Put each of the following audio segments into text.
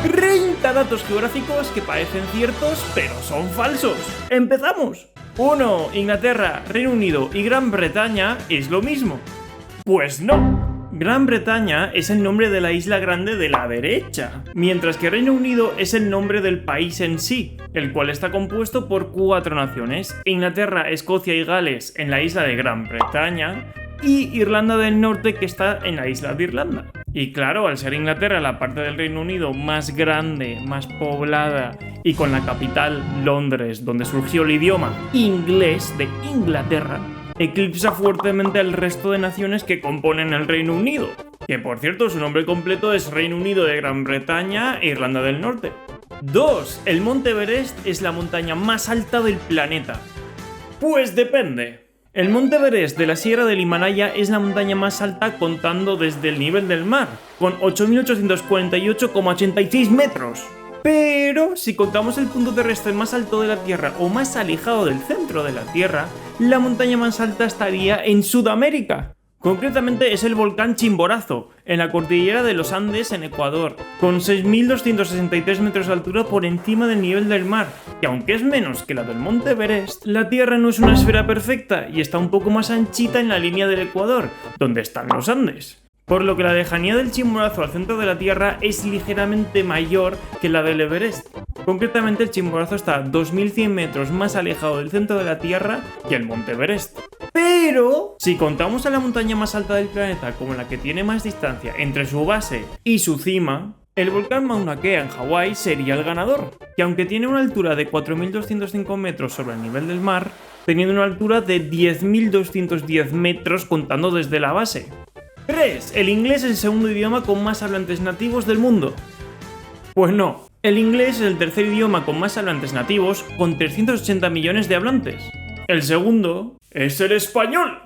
30 datos geográficos que parecen ciertos, pero son falsos. ¡Empezamos! 1. Inglaterra, Reino Unido y Gran Bretaña es lo mismo. Pues no. Gran Bretaña es el nombre de la isla grande de la derecha, mientras que Reino Unido es el nombre del país en sí, el cual está compuesto por 4 naciones: Inglaterra, Escocia y Gales en la isla de Gran Bretaña y Irlanda del Norte, que está en la isla de Irlanda. Y claro, al ser Inglaterra la parte del Reino Unido más grande, más poblada y con la capital Londres, donde surgió el idioma inglés de Inglaterra, eclipsa fuertemente al resto de naciones que componen el Reino Unido, que por cierto su nombre completo es Reino Unido de Gran Bretaña e Irlanda del Norte. 2. El Monte Everest es la montaña más alta del planeta. Pues depende. El Monte Everest de la Sierra del Himalaya es la montaña más alta contando desde el nivel del mar, con 8.848,86 metros. Pero si contamos el punto terrestre más alto de la Tierra o más alejado del centro de la Tierra, la montaña más alta estaría en Sudamérica. Concretamente es el volcán Chimborazo, en la cordillera de los Andes en Ecuador, con 6.263 metros de altura por encima del nivel del mar, que aunque es menos que la del Monte Everest, la Tierra no es una esfera perfecta y está un poco más anchita en la línea del Ecuador, donde están los Andes. Por lo que la lejanía del Chimborazo al centro de la Tierra es ligeramente mayor que la del Everest. Concretamente el Chimborazo está 2100 metros más alejado del centro de la Tierra que el Monte Everest. Pero si contamos a la montaña más alta del planeta como la que tiene más distancia entre su base y su cima, el volcán Mauna Kea en Hawái sería el ganador, que aunque tiene una altura de 4.205 metros sobre el nivel del mar, teniendo una altura de 10.210 metros contando desde la base. 3. El inglés es el segundo idioma con más hablantes nativos del mundo. Pues no, el inglés es el tercer idioma con más hablantes nativos, con 380 millones de hablantes. El segundo es el español,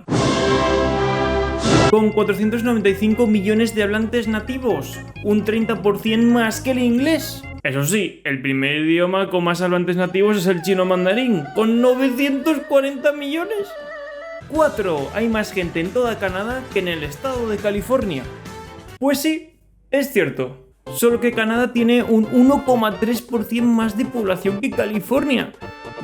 con 495 millones de hablantes nativos, un 30% más que el inglés. Eso sí, el primer idioma con más hablantes nativos es el chino mandarín, con 940 millones. 4. Hay más gente en toda Canadá que en el estado de California. Pues sí, es cierto. Solo que Canadá tiene un 1,3% más de población que California.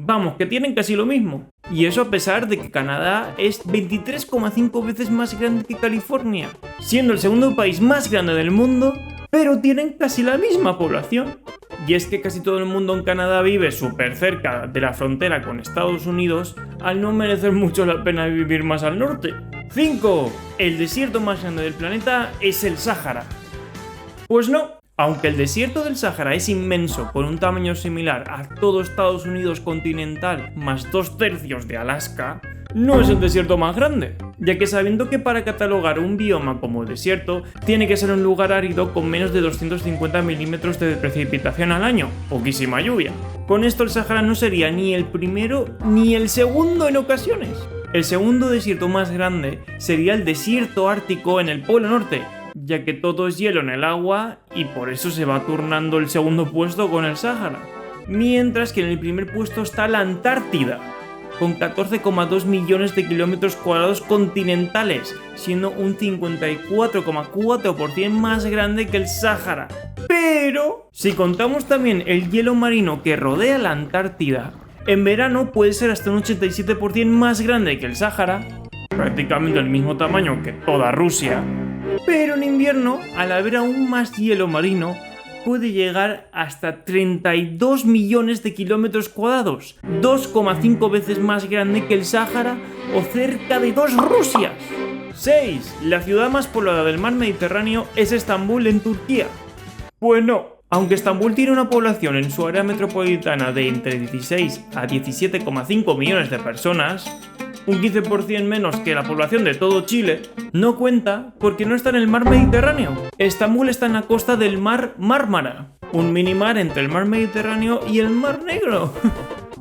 Vamos, que tienen casi lo mismo. Y eso a pesar de que Canadá es 23,5 veces más grande que California, siendo el segundo país más grande del mundo, pero tienen casi la misma población. Y es que casi todo el mundo en Canadá vive súper cerca de la frontera con Estados Unidos, al no merecer mucho la pena vivir más al norte. 5. El desierto más grande del planeta es el Sáhara. Pues no, aunque el desierto del Sáhara es inmenso, con un tamaño similar a todo Estados Unidos continental más 2/3 de Alaska, no es el desierto más grande, ya que sabiendo que para catalogar un bioma como desierto tiene que ser un lugar árido con menos de 250 milímetros de precipitación al año, poquísima lluvia. Con esto el Sáhara no sería ni el primero ni el segundo en ocasiones. El segundo desierto más grande sería el desierto ártico en el Polo Norte, ya que todo es hielo en el agua y por eso se va turnando el segundo puesto con el Sáhara. Mientras que en el primer puesto está la Antártida, con 14,2 millones de kilómetros cuadrados continentales, siendo un 54,4% más grande que el Sáhara. Pero, si contamos también el hielo marino que rodea la Antártida, en verano puede ser hasta un 87% más grande que el Sáhara, prácticamente el mismo tamaño que toda Rusia. Pero en invierno, al haber aún más hielo marino, puede llegar hasta 32 millones de kilómetros cuadrados, 2,5 veces más grande que el Sáhara o cerca de 2 Rusias. 6. La ciudad más poblada del mar Mediterráneo es Estambul en Turquía. Pues no, aunque Estambul tiene una población en su área metropolitana de entre 16 a 17,5 millones de personas, un 15% menos que la población de todo Chile, no cuenta porque no está en el mar Mediterráneo. Estambul está en la costa del mar Mármara, un minimar entre el mar Mediterráneo y el mar Negro.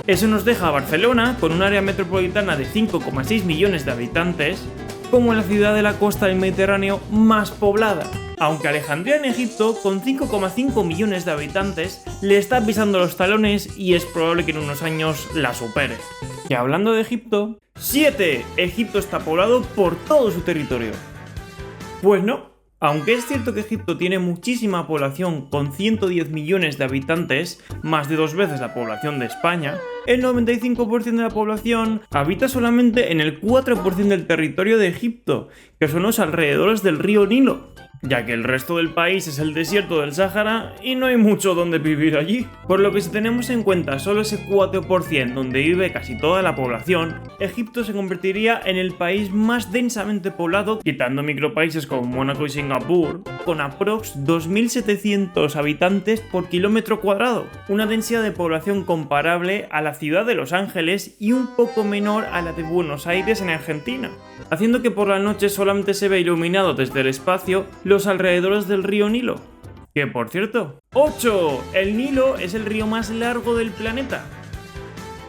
Eso nos deja a Barcelona, con un área metropolitana de 5,6 millones de habitantes, como la ciudad de la costa del Mediterráneo más poblada. Aunque Alejandría en Egipto, con 5,5 millones de habitantes, le está pisando los talones y es probable que en unos años la supere. Y hablando de Egipto, 7. Egipto está poblado por todo su territorio. Pues no, Aunque es cierto que Egipto tiene muchísima población con 110 millones de habitantes, más de 2 veces la población de España, el 95% de la población habita solamente en el 4% del territorio de Egipto, que son los alrededores del río Nilo, ya que el resto del país es el desierto del Sáhara y no hay mucho donde vivir allí. Por lo que si tenemos en cuenta solo ese 4% donde vive casi toda la población, Egipto se convertiría en el país más densamente poblado, quitando micropaíses como Mónaco y Singapur, con aprox 2.700 habitantes por kilómetro cuadrado, una densidad de población comparable a la ciudad de Los Ángeles y un poco menor a la de Buenos Aires en Argentina, haciendo que por la noche solamente se vea iluminado desde el espacio los alrededores del río Nilo. Que por cierto, 8. El Nilo es el río más largo del planeta.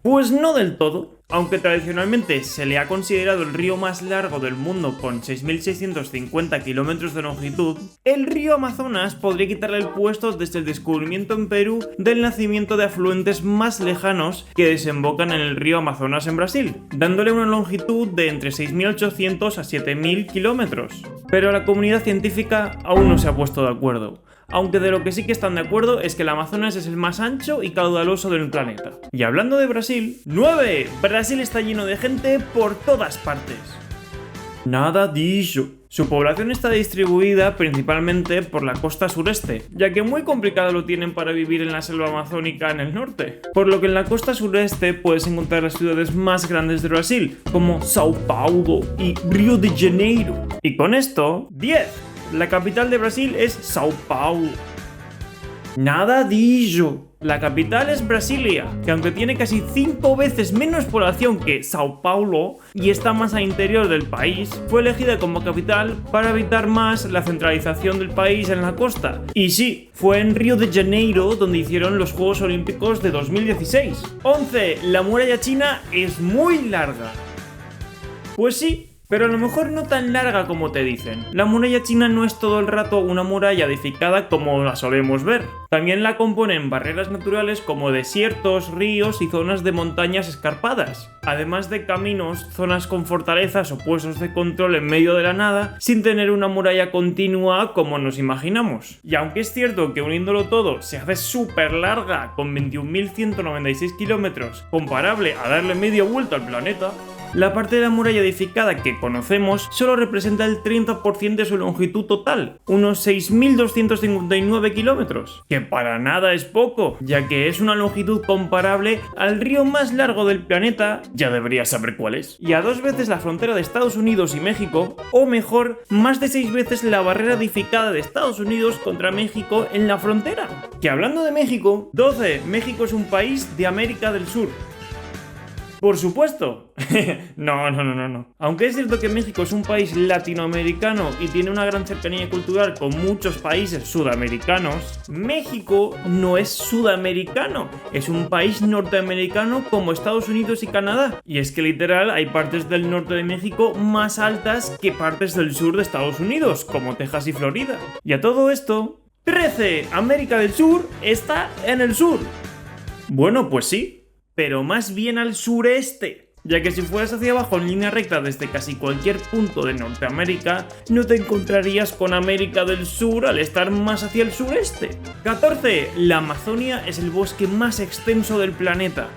Pues no del todo, aunque tradicionalmente se le ha considerado el río más largo del mundo con 6.650 kilómetros de longitud, el río Amazonas podría quitarle el puesto desde el descubrimiento en Perú del nacimiento de afluentes más lejanos que desembocan en el río Amazonas en Brasil, dándole una longitud de entre 6.800 a 7.000 kilómetros. Pero la comunidad científica aún no se ha puesto de acuerdo. Aunque de lo que sí que están de acuerdo es que el Amazonas es el más ancho y caudaloso del planeta. Y hablando de Brasil, 9. Brasil está lleno de gente por todas partes. Nada dicho. Su población está distribuida principalmente por la costa sureste, ya que muy complicado lo tienen para vivir en la selva amazónica en el norte. Por lo que en la costa sureste puedes encontrar las ciudades más grandes de Brasil, como Sao Paulo y Río de Janeiro. Y con esto, 10. La capital de Brasil es Sao Paulo. Nada dicho. La capital es Brasilia, que aunque tiene casi 5 veces menos población que Sao Paulo y está más al interior del país, fue elegida como capital para evitar más la centralización del país en la costa. Y sí, fue en Río de Janeiro donde hicieron los Juegos Olímpicos de 2016. 11. La muralla china es muy larga. Pues sí, pero a lo mejor no tan larga como te dicen. La muralla china no es todo el rato una muralla edificada como la solemos ver. También la componen barreras naturales como desiertos, ríos y zonas de montañas escarpadas, además de caminos, zonas con fortalezas o puestos de control en medio de la nada, sin tener una muralla continua como nos imaginamos. Y aunque es cierto que uniéndolo todo se hace súper larga, con 21.196 kilómetros, comparable a darle media vuelta al planeta, la parte de la muralla edificada que conocemos solo representa el 30% de su longitud total, unos 6.259 kilómetros, que para nada es poco, ya que es una longitud comparable al río más largo del planeta, ya deberías saber cuál es, y a 2 veces la frontera de Estados Unidos y México, o mejor, más de 6 veces la barrera edificada de Estados Unidos contra México en la frontera. Que hablando de México, 12. México es un país de América del Sur. Por supuesto. No. Aunque es cierto que México es un país latinoamericano y tiene una gran cercanía cultural con muchos países sudamericanos, México no es sudamericano, es un país norteamericano como Estados Unidos y Canadá. Y es que literal hay partes del norte de México más altas que partes del sur de Estados Unidos, como Texas y Florida. Y a todo esto, 13. América del Sur está en el sur. Bueno, pues sí, pero más bien al sureste, ya que si fueras hacia abajo en línea recta desde casi cualquier punto de Norteamérica, no te encontrarías con América del Sur al estar más hacia el sureste. 14. La Amazonia es el bosque más extenso del planeta.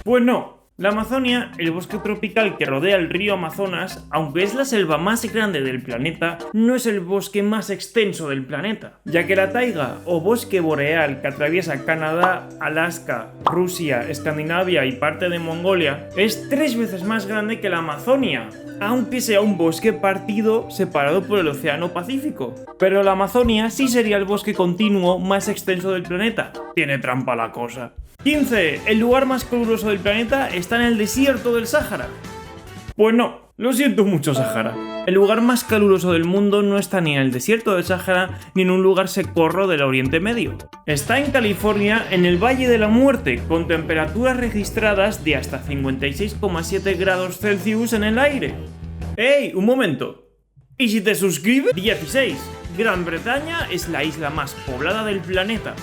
Pues no. La Amazonia, el bosque tropical que rodea el río Amazonas, aunque es la selva más grande del planeta, no es el bosque más extenso del planeta, ya que la taiga o bosque boreal que atraviesa Canadá, Alaska, Rusia, Escandinavia y parte de Mongolia es 3 veces más grande que la Amazonia, aunque sea un bosque separado por el Océano Pacífico. Pero la Amazonia sí sería el bosque continuo más extenso del planeta. Tiene trampa la cosa. 15. El lugar más caluroso del planeta está en el desierto del Sáhara. Pues no, lo siento mucho, Sáhara. El lugar más caluroso del mundo no está ni en el desierto del Sáhara ni en un lugar secorro del Oriente Medio. Está en California, en el Valle de la Muerte, con temperaturas registradas de hasta 56,7 grados Celsius en el aire. ¡Ey, un momento! ¿Y si te suscribes? 16. Gran Bretaña es la isla más poblada del planeta.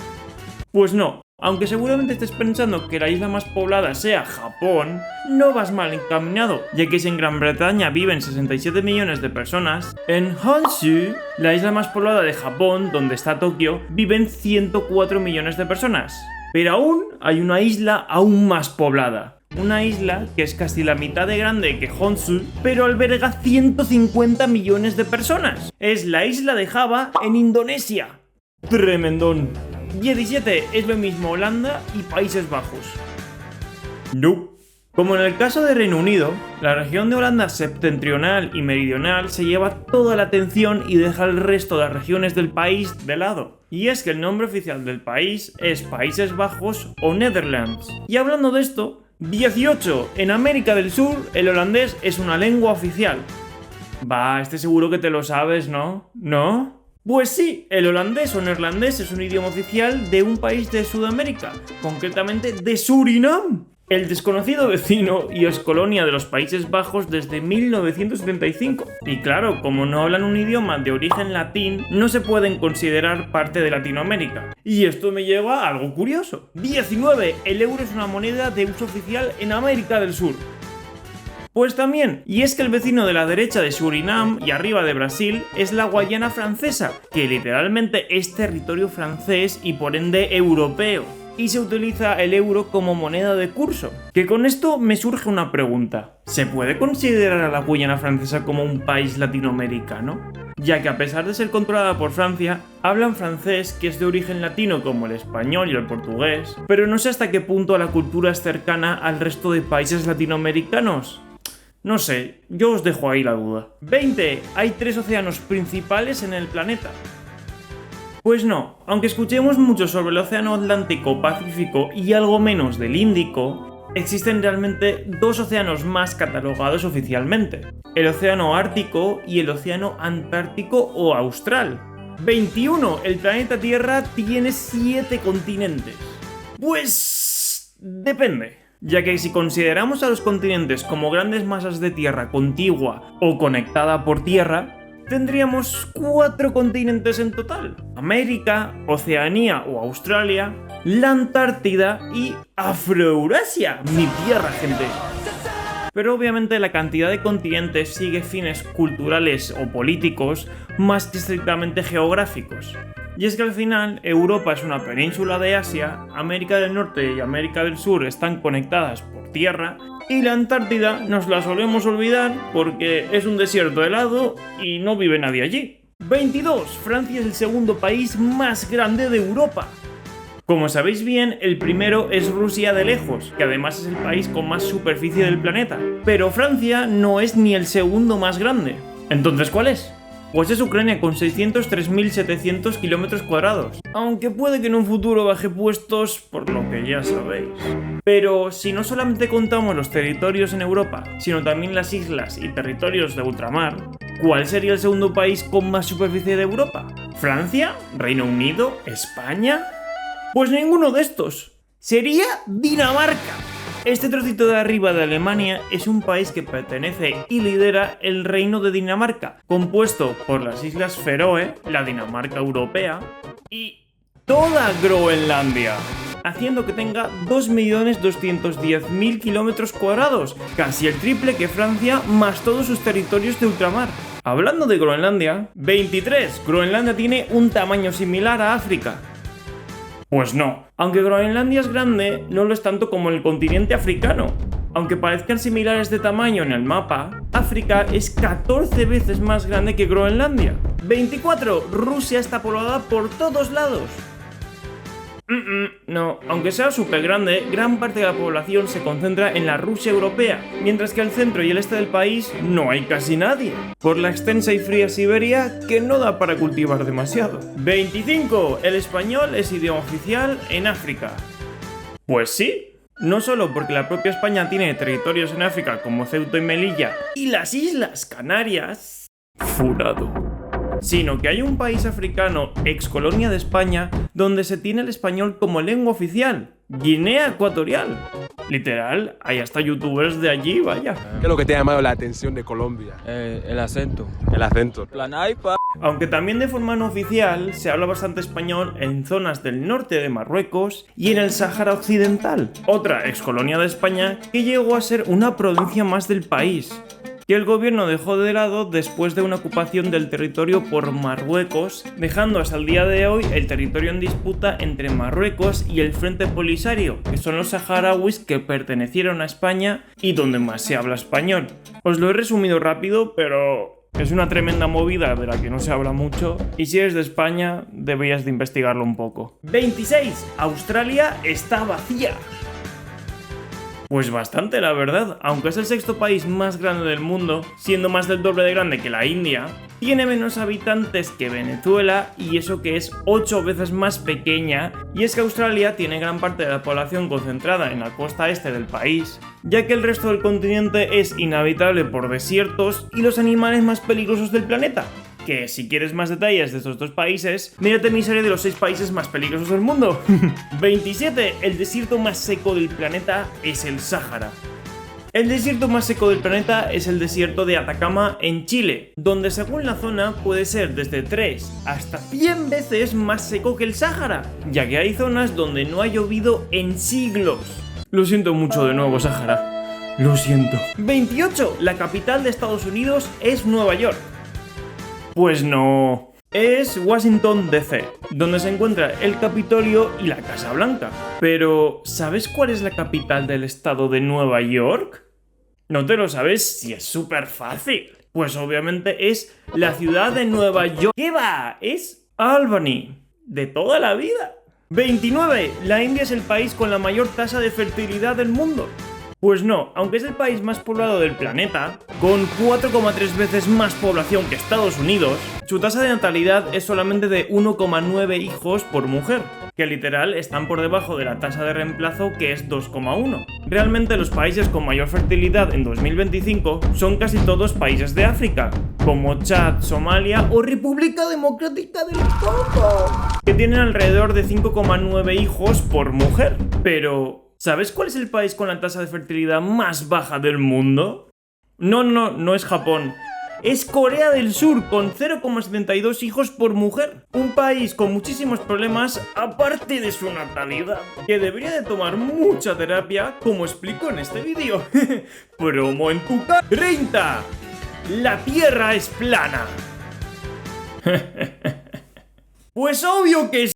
Pues no. Aunque seguramente estés pensando que la isla más poblada sea Japón, no vas mal encaminado, ya que si en Gran Bretaña viven 67 millones de personas, en Honshu, la isla más poblada de Japón, donde está Tokio, viven 104 millones de personas. Pero aún hay una isla aún más poblada. Una isla que es casi la mitad de grande que Honshu, pero alberga 150 millones de personas. Es la isla de Java en Indonesia. Tremendón. 17 es lo mismo Holanda y Países Bajos. No. Como en el caso de Reino Unido, la región de Holanda septentrional y meridional se lleva toda la atención y deja el resto de las regiones del país de lado. Y es que el nombre oficial del país es Países Bajos o Netherlands. Y hablando de esto, 18. En América del Sur, el holandés es una lengua oficial. Va, seguro que te lo sabes, ¿no? ¿No? Pues sí, el holandés o neerlandés es un idioma oficial de un país de Sudamérica, concretamente de Surinam, el desconocido vecino y excolonia de los Países Bajos desde 1975. Y claro, como no hablan un idioma de origen latín, no se pueden considerar parte de Latinoamérica. Y esto me lleva a algo curioso. 19. El euro es una moneda de uso oficial en América del Sur. Pues también, y es que el vecino de la derecha de Surinam y arriba de Brasil es la Guayana Francesa, que literalmente es territorio francés y por ende europeo, y se utiliza el euro como moneda de curso. Que con esto me surge una pregunta: ¿se puede considerar a la Guayana Francesa como un país latinoamericano? Ya que a pesar de ser controlada por Francia, hablan francés que es de origen latino como el español y el portugués, pero no sé hasta qué punto la cultura es cercana al resto de países latinoamericanos. No sé, yo os dejo ahí la duda. 20. Hay 3 océanos principales en el planeta. Pues no, aunque escuchemos mucho sobre el océano Atlántico, Pacífico y algo menos del Índico, existen realmente 2 océanos más catalogados oficialmente: el océano Ártico y el océano Antártico o Austral. 21. El planeta Tierra tiene 7 continentes. Pues depende. Ya que si consideramos a los continentes como grandes masas de tierra contigua o conectada por tierra, tendríamos 4 continentes en total: América, Oceanía o Australia, la Antártida y Afroeurasia, mi tierra, gente. Pero obviamente la cantidad de continentes sigue fines culturales o políticos más que estrictamente geográficos. Y es que al final Europa es una península de Asia, América del Norte y América del Sur están conectadas por tierra, y la Antártida nos la solemos olvidar porque es un desierto helado y no vive nadie allí. 22. Francia es el segundo país más grande de Europa. Como sabéis bien, el primero es Rusia de lejos, que además es el país con más superficie del planeta. Pero Francia no es ni el segundo más grande. ¿Entonces cuál es? Pues es Ucrania con 603.700 kilómetros cuadrados, aunque puede que en un futuro baje puestos por lo que ya sabéis. Pero si no solamente contamos los territorios en Europa, sino también las islas y territorios de ultramar, ¿cuál sería el segundo país con más superficie de Europa? ¿Francia? ¿Reino Unido? ¿España? Pues ninguno de estos. Sería Dinamarca. Este trocito de arriba de Alemania es un país que pertenece y lidera el Reino de Dinamarca, compuesto por las Islas Feroe, la Dinamarca europea, y toda Groenlandia, haciendo que tenga 2.210.000 kilómetros cuadrados, casi el triple que Francia más todos sus territorios de ultramar. Hablando de Groenlandia, 23. Groenlandia tiene un tamaño similar a África. Pues no, aunque Groenlandia es grande, no lo es tanto como el continente africano. Aunque parezcan similares de tamaño en el mapa, África es 14 veces más grande que Groenlandia. 24. Rusia está poblada por todos lados. No, aunque sea súper grande, gran parte de la población se concentra en la Rusia europea, mientras que al centro y el este del país no hay casi nadie, por la extensa y fría Siberia que no da para cultivar demasiado. 25. El español es idioma oficial en África. Pues sí, no solo porque la propia España tiene territorios en África como Ceuta y Melilla y las Islas Canarias, furado, sino que hay un país africano, excolonia de España, donde se tiene el español como lengua oficial: Guinea Ecuatorial. Literal, hay hasta youtubers de allí, vaya. ¿Qué es lo que te ha llamado la atención de Colombia? El acento. El acento. La naipa. Aunque también de forma no oficial se habla bastante español en zonas del norte de Marruecos y en el Sáhara Occidental, otra excolonia de España que llegó a ser una provincia más del país, que el gobierno dejó de lado después de una ocupación del territorio por Marruecos, dejando hasta el día de hoy el territorio en disputa entre Marruecos y el Frente Polisario, que son los saharauis que pertenecieron a España y donde más se habla español. Os lo he resumido rápido, pero es una tremenda movida de la que no se habla mucho, y si eres de España deberías de investigarlo un poco. 26. Australia está vacía. Pues bastante, la verdad. Aunque es el sexto país más grande del mundo, siendo más del doble de grande que la India, tiene menos habitantes que Venezuela, y eso que es 8 veces más pequeña, y es que Australia tiene gran parte de la población concentrada en la costa este del país, ya que el resto del continente es inhabitable por desiertos y los animales más peligrosos del planeta. Que si quieres más detalles de estos dos países, mírate mi serie de los 6 países más peligrosos del mundo. 27. El desierto más seco del planeta es el Sáhara. El desierto más seco del planeta es el desierto de Atacama en Chile, donde según la zona puede ser desde 3 hasta 100 veces más seco que el Sáhara, ya que hay zonas donde no ha llovido en siglos. Lo siento mucho de nuevo, Sáhara. Lo siento. 28. La capital de Estados Unidos es Nueva York. Pues no. Es Washington DC, donde se encuentra el Capitolio y la Casa Blanca. Pero, ¿sabes cuál es la capital del estado de Nueva York? ¿No te lo sabes? Si es súper fácil. Pues obviamente es la ciudad de Nueva York. ¿Qué va? Es Albany. De toda la vida. 29. La India es el país con la mayor tasa de fertilidad del mundo. Pues no, aunque es el país más poblado del planeta, con 4,3 veces más población que Estados Unidos, su tasa de natalidad es solamente de 1,9 hijos por mujer, que literal están por debajo de la tasa de reemplazo, que es 2,1. Realmente los países con mayor fertilidad en 2025 son casi todos países de África, como Chad, Somalia o República Democrática del Congo, que tienen alrededor de 5,9 hijos por mujer. Pero ¿sabes cuál es el país con la tasa de fertilidad más baja del mundo? No es Japón. Es Corea del Sur, con 0,72 hijos por mujer. Un país con muchísimos problemas, aparte de su natalidad, que debería de tomar mucha terapia, como explico en este vídeo. Promo en tu cara. 30. La Tierra es plana. Pues obvio que sí.